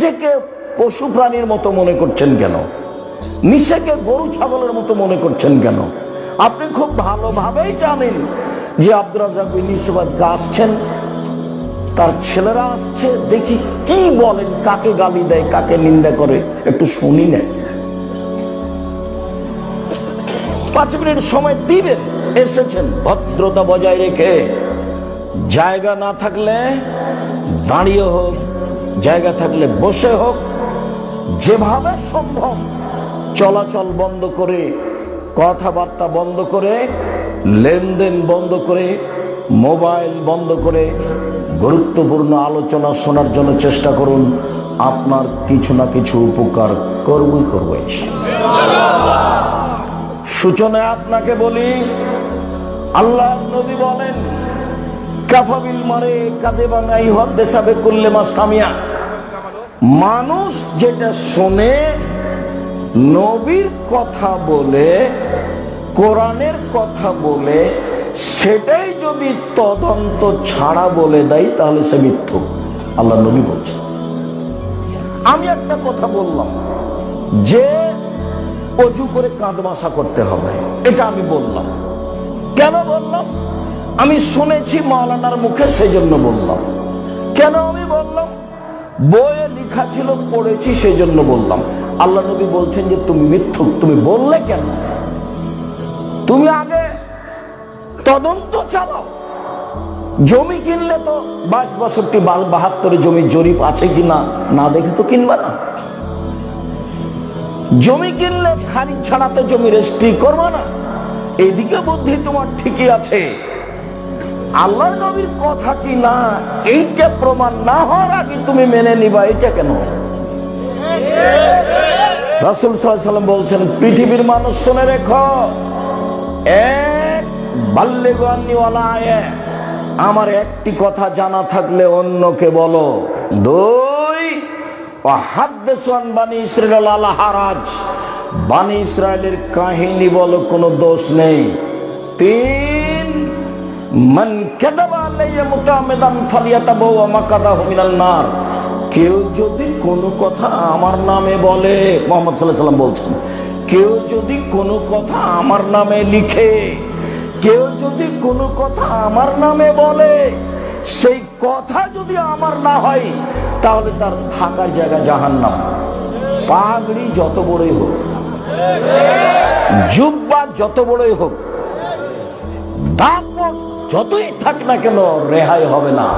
নিজেকে পশু প্রাণীর মতো মনে করছেন কেন? নিজেকে গরু ছাগলের মতো মনে করছেন কেন? আপনি খুব ভালোভাবেই জানেন যে আব্দুর রাজ্জাক বিন ইউসুফ আজকে আসছেন, তার ছেলেরা আসছে, দেখি কি বলেন, কাকে গালি দেয়, কাকে নিন্দা করে, একটু শুনি না। 5 মিনিট সময় দিবেন। এসেছেন ভদ্রতা বজায় রেখে, জায়গা না থাকলে দাঁড়িয়ে হোক, জায়গা থাকলে বসে হোক, যেভাবে সম্ভব চলাচল বন্ধ করে, কথাবার্তা বন্ধ করে, লেনদেন বন্ধ করে, মোবাইল বন্ধ করে গুরুত্বপূর্ণ আলোচনা শোনার জন্য চেষ্টা করুন। আপনার কিছু না কিছু উপকার করবই করবে। সূচনায় আপনাকে বলি, আল্লাহ নবী বলেন, কাফাবিল মারে কাদেবান আইহাদ্দেসাবে কুল্লেমা সামিয়া। মানুষ যেটা শোনে, নবীর কথা বলে, কোরআনের কথা বলে, সেটাই যদি তদন্ত ছাড়া বলে দেয় তাহলে সে মিথ্যুক। আল্লাহ নবী বলছেন। আমি একটা কথা বললাম যে অজু করে কাঁদমাশা করতে হবে, এটা আমি বললাম। কেন বললাম? আমি শুনেছি মাওলানার মুখে, সেই জন্য বললাম। কেন আমি বললাম? বইয়ে লেখা ছিল, পড়েছি, সেই জন্য বললাম। আল্লাহ নবী বলছেন যে তুমি মিথ্যুক, তুমি বললে কেন? তুমি আগে তদন্ত চালাও। জমি কিনলে তো 22-62 জমির জরিপ আছে কিনা না দেখে তো কিনবা না। জমি কিনলে খারিজ ছাড়াতে জমি রেজিস্ট্রি করবা না। এদিকে বুদ্ধি তোমার ঠিকই আছে, আল্লাহর নবীর কথা কি না এইটা প্রমাণ না হওয়ার আগে তুমি মেনে নিবা, এটা কেন? রাসূল সাল্লাল্লাহু আলাইহি ওয়াসাল্লাম বলছেন, পৃথিবীর মানুষ শুনে রেখো, এক বাল্লিগু আন্নী ওয়ালা আয়া, আমার একটি কথা জানা থাকলে অন্যকে বলো। 2 ওয়াহাদ্দিসু আন বানি ইসরাঈল আলা হারাজ, বানি ইসরাইলের কাহিনী বলো, কোনো দোষ নেই। 3 মান কাযাবা আলাইয়া মুতাআম্মিদান ফালিয়াতাবাওয়া মাকাদাহু মিনান নার, কেউ যদি কোনো কথা আমার নামে বলে, মুহাম্মদ সাল্লাল্লাহু আলাইহি ওয়াসাল্লাম বলছেন, কেউ যদি কোনো কথা আমার নামে লিখে, কেউ যদি কোনো কথা আমার নামে বলে, সেই কথা যদি আমার না হয় তাহলে তার থাকার জায়গা জাহান্নাম। পাগড়ি যত বড়ই হোক, জুব্বা যত বড়ই হোক, দাপট যতই থাক না কেন, রেহাই হবে না।